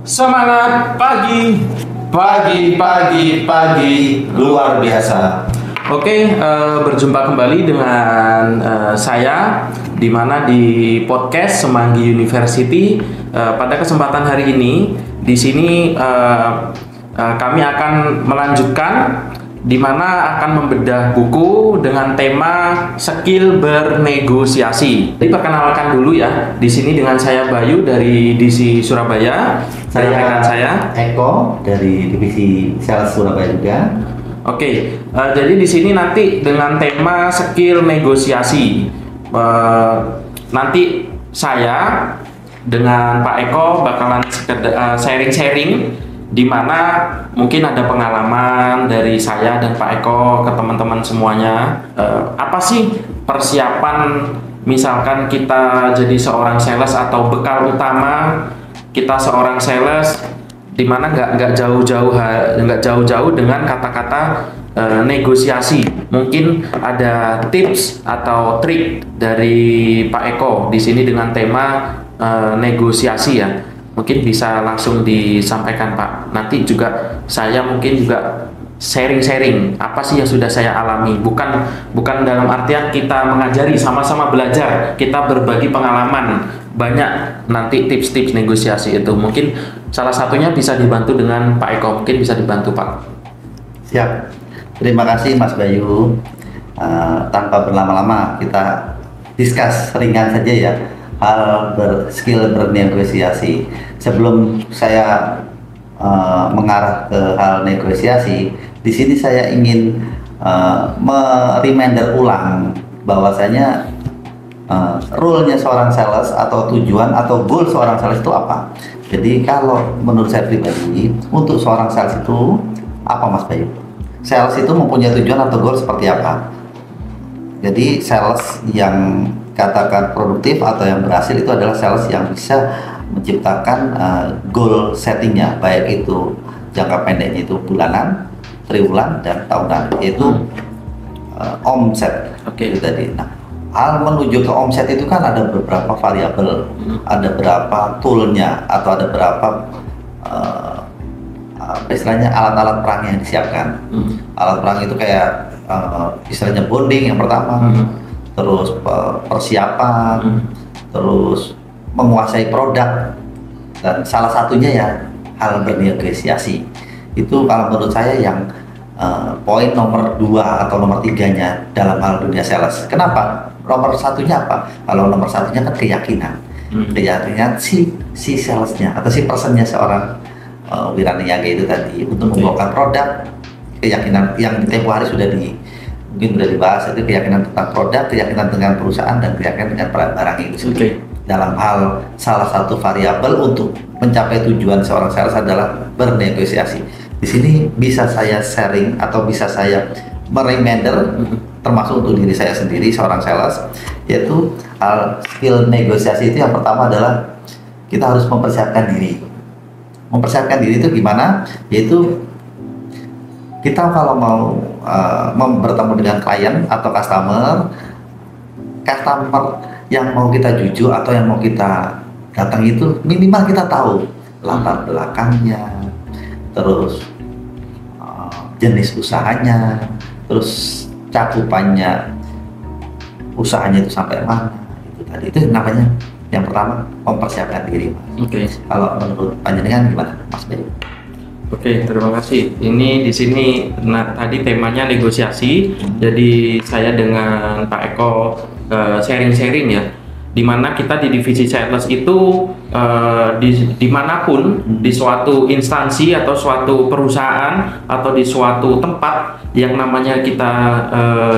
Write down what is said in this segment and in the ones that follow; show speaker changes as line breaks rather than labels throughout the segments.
Semangat pagi, pagi luar biasa. Oke, berjumpa kembali dengan saya di mana di podcast Semanggi University. Pada kesempatan hari ini, di sini kami akan melanjutkan di mana akan membedah buku dengan tema skill bernegosiasi. Jadi perkenalkan dulu ya, di sini dengan saya Bayu dari DC Surabaya. Rekan saya
Eko dari divisi sales Surabaya juga.
Oke, jadi di sini nanti dengan tema skill negosiasi. Nanti saya dengan Pak Eko bakalan sharing-sharing di mana mungkin ada pengalaman dari saya dan Pak Eko ke teman-teman semuanya. Apa sih persiapan misalkan kita jadi seorang sales atau bekal utama kita seorang sales, di mana nggak jauh-jauh dengan kata-kata negosiasi. Mungkin ada tips atau trik dari Pak Eko di sini dengan tema negosiasi ya. Mungkin bisa langsung disampaikan Pak. Nanti juga saya mungkin juga sharing-sharing apa sih yang sudah saya alami. Bukan dalam artian kita mengajari, sama-sama belajar, kita berbagi pengalaman. Banyak nanti tips-tips negosiasi itu. Mungkin salah satunya bisa dibantu dengan Pak Eko. Mungkin bisa dibantu Pak.
Siap. Terima kasih Mas Bayu. Tanpa berlama-lama kita discuss ringan saja ya. Hal skill bernegosiasi. Sebelum saya mengarah ke hal negosiasi, di sini saya ingin reminder ulang bahwasanya role-nya seorang sales atau tujuan atau goal seorang sales itu apa. Jadi kalau menurut saya pribadi, untuk seorang sales itu apa Mas Bayu? Sales itu mempunyai tujuan atau goal seperti apa? Jadi sales yang katakan produktif atau yang berhasil itu adalah sales yang bisa menciptakan goal settingnya, baik itu jangka pendeknya itu bulanan, triwulan, dan tahunan, yaitu omset.
Oke.
Itu tadi. Nah, hal menuju ke omset itu kan ada beberapa variabel, ada berapa toolnya atau ada berapa istilahnya alat-alat perang yang disiapkan. Alat perang itu kayak istilahnya bonding yang pertama. Terus persiapan, terus menguasai produk, dan salah satunya ya hal bernegosiasi. Itu kalau menurut saya yang poin nomor 2 atau nomor 3-nya dalam hal dunia sales. Kenapa? Nomor satunya apa? Kalau nomor satunya kan keyakinan. Keyakinan si salesnya atau si personnya seorang wiraniaga itu tadi untuk membawakan produk. Keyakinan yang tempo hari mungkin sudah dibahas, itu keyakinan tentang produk, keyakinan dengan perusahaan, dan keyakinan dengan barang itu sendiri. Dalam hal salah satu variabel untuk mencapai tujuan seorang sales adalah bernegosiasi. Di sini bisa saya sharing atau bisa saya mereminder, termasuk untuk diri saya sendiri seorang sales, yaitu hal skill negosiasi itu yang pertama adalah kita harus mempersiapkan diri. Mempersiapkan diri itu gimana? Yaitu kita kalau mau bertemu dengan klien atau customer yang mau kita juju atau yang mau kita datang itu minimal kita tahu latar belakangnya, terus jenis usahanya, terus cakupannya usahanya itu sampai mana. Itu tadi, itu namanya yang pertama mempersiapkan diri.
Oke.
Kalau menurut panjenengan gimana Mas Bayu?
Oke, terima kasih. Ini di sini tadi temanya negosiasi. Jadi saya dengan Pak Eko sharing-sharing ya. Dimana kita di divisi sales itu dimanapun di suatu instansi atau suatu perusahaan atau di suatu tempat yang namanya kita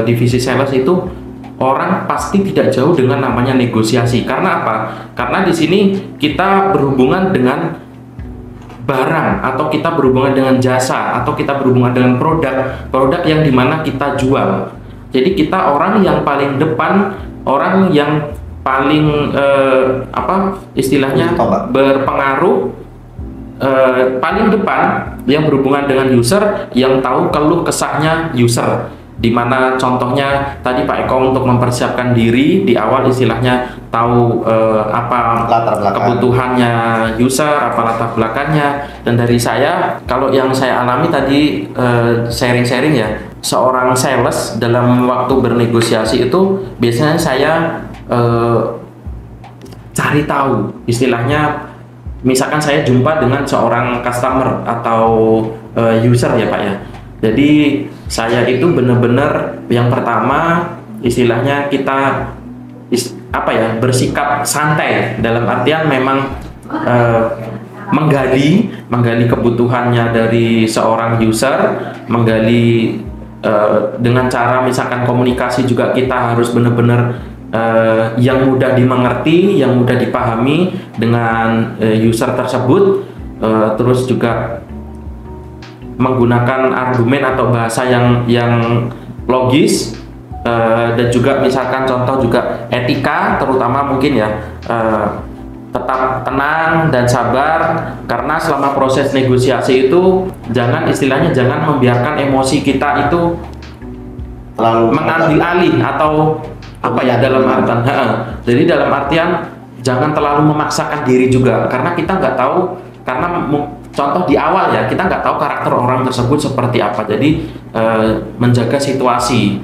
divisi sales itu, orang pasti tidak jauh dengan namanya negosiasi. Karena apa? Karena di sini kita berhubungan dengan barang, atau kita berhubungan dengan jasa, atau kita berhubungan dengan produk yang dimana kita jual. Jadi kita orang yang paling depan, orang yang paling istilahnya berpengaruh, paling depan, yang berhubungan dengan user, yang tahu keluh kesahnya user. Dimana contohnya tadi Pak Eko untuk mempersiapkan diri di awal istilahnya tahu apa
Latar belakang.
kebutuhannya user, apa latar belakangnya. Dan dari saya, kalau yang saya alami tadi sharing-sharing ya, seorang sales dalam waktu bernegosiasi itu biasanya saya cari tahu, istilahnya misalkan saya jumpa dengan seorang customer atau user ya Pak ya. Jadi saya itu benar-benar yang pertama istilahnya kita bersikap santai, dalam artian memang menggali kebutuhannya dari seorang user, menggali dengan cara misalkan komunikasi juga kita harus benar-benar yang mudah dimengerti, yang mudah dipahami dengan user tersebut, terus juga menggunakan argumen atau bahasa yang logis, dan juga misalkan contoh juga etika, terutama mungkin ya tetap tenang dan sabar, karena selama proses negosiasi itu jangan membiarkan emosi kita itu
terlalu
mengambil alih atau dalam artian jadi dalam artian jangan terlalu memaksakan diri juga, karena kita nggak tahu, karena contoh di awal ya kita nggak tahu karakter orang tersebut seperti apa. Jadi menjaga situasi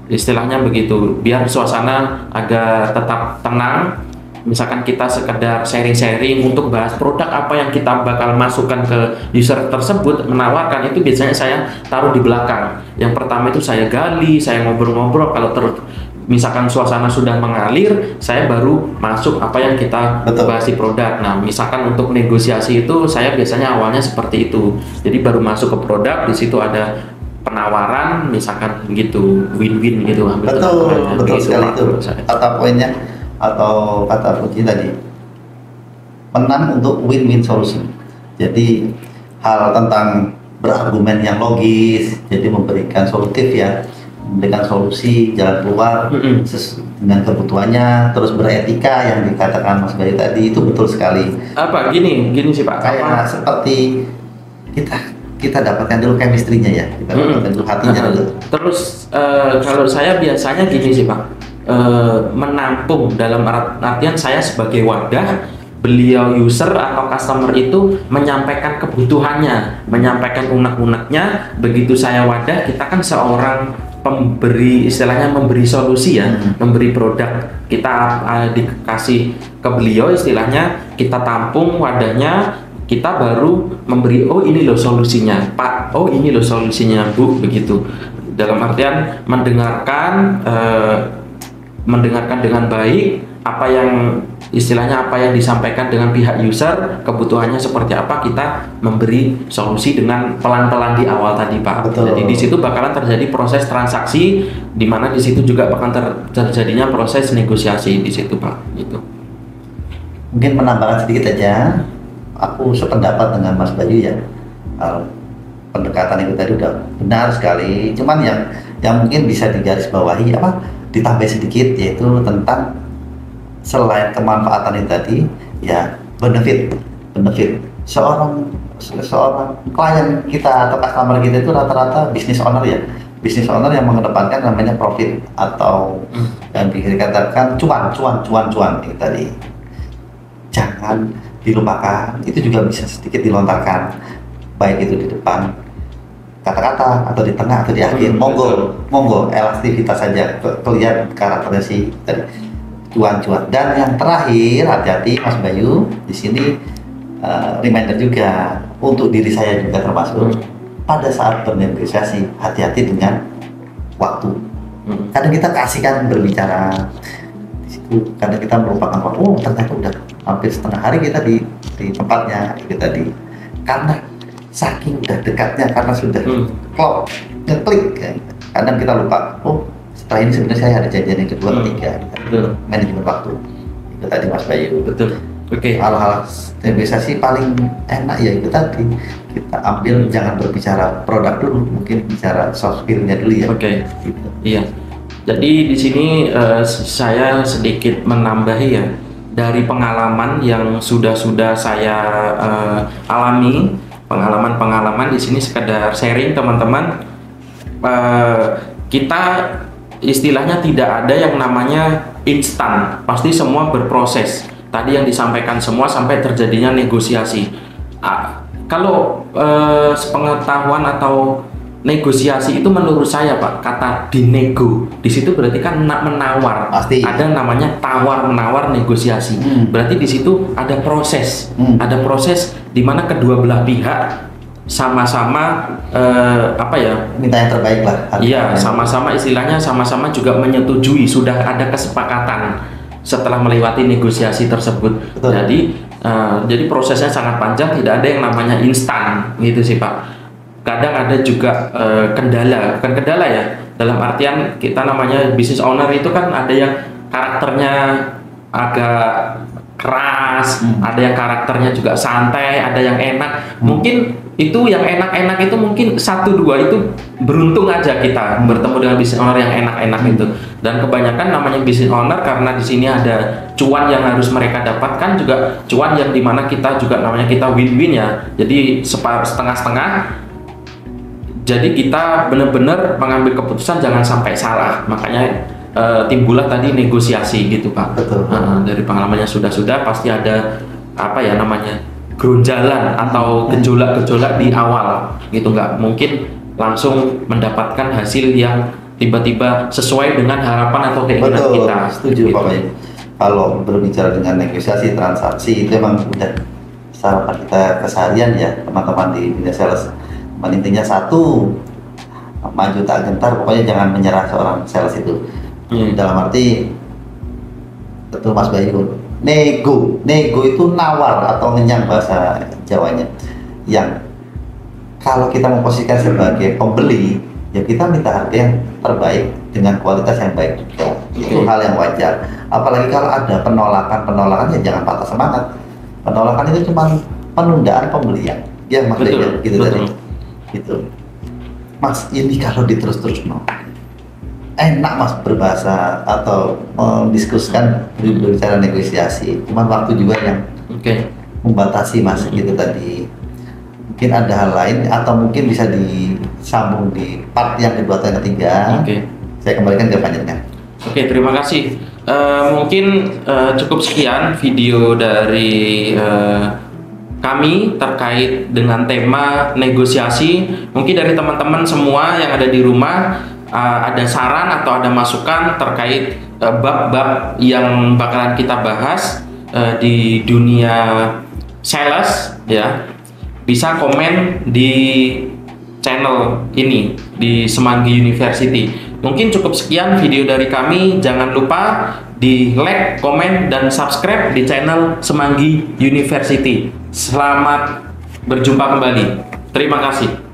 istilahnya begitu, biar suasana agak tetap tenang. Misalkan kita sekedar sharing-sharing untuk bahas produk apa yang kita bakal masukkan ke user tersebut, menawarkan, itu biasanya saya taruh di belakang. Yang pertama itu saya gali, saya ngobrol-ngobrol. Kalau misalkan suasana sudah mengalir, saya baru masuk apa yang kita bahas di produk. Nah, misalkan untuk negosiasi itu saya biasanya awalnya seperti itu. Jadi baru masuk ke produk, di situ ada penawaran, misalkan gitu, win-win gitu.
Betul sekali itu. Kata poinnya atau kata kunci tadi, menang untuk win-win solution. Jadi hal tentang berargumen yang logis, jadi memberikan solutif ya, memberikan solusi jalan keluar dengan kebutuhannya, terus beretika yang dikatakan Mas Bayu tadi, itu betul sekali.
Gini sih Pak,
kayak seperti kita dapatkan dulu chemistry-nya ya, kita dapatkan dulu hatinya dulu.
Terus kalau saya biasanya gini sih Pak, menampung dalam artian saya sebagai wadah, beliau user atau customer itu menyampaikan kebutuhannya, menyampaikan unek-uneknya. Begitu saya wadah, kita kan seorang pemberi, istilahnya memberi solusi ya, memberi produk, kita dikasih ke beliau, istilahnya kita tampung wadahnya, kita baru memberi, oh ini loh solusinya Pak, oh ini loh solusinya Bu, begitu. Dalam artian mendengarkan dengan baik apa yang disampaikan dengan pihak user, kebutuhannya seperti apa, kita memberi solusi dengan pelan-pelan di awal tadi Pak.
Betul.
Jadi di situ bakalan terjadi proses transaksi, di mana di situ juga bakalan terjadinya proses negosiasi di situ Pak. Gitu.
Mungkin menambahkan sedikit aja, aku sependapat dengan Mas Bayu ya. Pendekatan itu tadi udah benar sekali. Cuman yang mungkin bisa digarisbawahi ditambah sedikit, yaitu tentang selain kemanfaatan itu tadi ya, benefit seorang klien kita atau customer kita itu rata-rata business owner yang mengedepankan namanya profit atau yang dikatakan cuan itu tadi. Jangan dilupakan, itu juga bisa sedikit dilontarkan, baik itu di depan kata-kata atau di tengah atau di akhir. Monggo elastisitas saja, kelihatan karakternya sih tadi, cuan. Dan yang terakhir, hati-hati Mas Bayu di sini, reminder juga untuk diri saya juga termasuk, pada saat bernegosiasi hati-hati dengan waktu. Kadang kita kasihkan berbicara di situ, kadang kita melupakan waktu. Ternyata udah hampir setengah hari kita di tempatnya itu tadi, karena saking udah dekatnya, karena sudah klop, ngeklik, kadang kita lupa, setelah ini sebenarnya saya ada janjian yang kedua, ketiga. Manajemen waktu itu tadi Mas Bayu.
Betul. Oke.
Hal-hal negosiasi paling enak ya itu tadi, kita ambil, jangan berbicara produk dulu, mungkin bicara soft skill-nya dulu ya.
Oke.
Gitu.
Iya. Jadi di sini saya sedikit menambahi ya, dari pengalaman yang sudah saya alami, pengalaman di sini sekedar sharing teman-teman. kita istilahnya tidak ada yang namanya instan, pasti semua berproses. Tadi yang disampaikan semua sampai terjadinya negosiasi. Kalau sepengetahuan atau negosiasi itu menurut saya Pak, kata dinego di situ berarti kan menawar.
Pasti.
Ada namanya tawar menawar negosiasi. Berarti di situ ada proses, ada proses di mana kedua belah pihak sama-sama apa ya?
Minta yang terbaik lah.
Iya, sama-sama istilahnya sama-sama juga menyetujui, sudah ada kesepakatan setelah melewati negosiasi tersebut.
Betul.
Jadi prosesnya sangat panjang, tidak ada yang namanya instan gitu sih Pak. Kadang ada juga kendala, bukan kendala ya, dalam artian kita namanya business owner itu kan ada yang karakternya agak keras, ada yang karakternya juga santai, ada yang enak. Mungkin itu yang enak-enak itu mungkin 1-2 itu beruntung aja kita bertemu dengan business owner yang enak-enak itu. Dan kebanyakan namanya business owner karena di sini ada cuan yang harus mereka dapatkan, juga cuan yang dimana kita juga namanya kita win-win ya. Jadi setengah-setengah. Jadi kita benar-benar mengambil keputusan jangan sampai salah. Makanya timbullah tadi negosiasi gitu Pak.
Betul.
Dari pengalamannya sudah pasti ada apa ya namanya gonjalan atau gejolak-gejolak di awal gitu, nggak mungkin langsung mendapatkan hasil yang tiba-tiba sesuai dengan harapan atau keinginan
Betul,
kita.
setuju
gitu.
Pak Bayu. Kalau berbicara dengan negosiasi transaksi itu emang udah sarapan kita keseharian ya teman-teman di dunia sales. Intinya satu, maju tak gentar, pokoknya jangan menyerah seorang sales itu. Dalam arti, betul Mas Bayu, nego itu nawar atau ngenyang bahasa Jawanya. Yang kalau kita memposisikan sebagai pembeli, ya kita minta harga yang terbaik dengan kualitas yang baik juga. Itu hal yang wajar. Apalagi kalau ada penolakan ya jangan patah semangat. Penolakan itu cuma penundaan pembelian. Ya Mas Bayu, gitu tadi. Gitu. Mas, ini kalau diterus-terus enak Mas berbahasa atau mendiskusikan berbicara negosiasi, cuman waktu juga yang membatasi Mas gitu tadi. Mungkin ada hal lain atau mungkin bisa disambung di part yang kedua atau yang ketiga. Saya kembalikan ke selanjutnya.
Terima kasih. Mungkin cukup sekian video dari kami terkait dengan tema negosiasi. Mungkin dari teman-teman semua yang ada di rumah ada saran atau ada masukan terkait bab-bab yang bakalan kita bahas di dunia sales ya, bisa komen di channel ini di Semanggi University. Mungkin cukup sekian video dari kami. Jangan lupa di like, komen, dan subscribe di channel Semanggi University. Selamat berjumpa kembali. Terima kasih.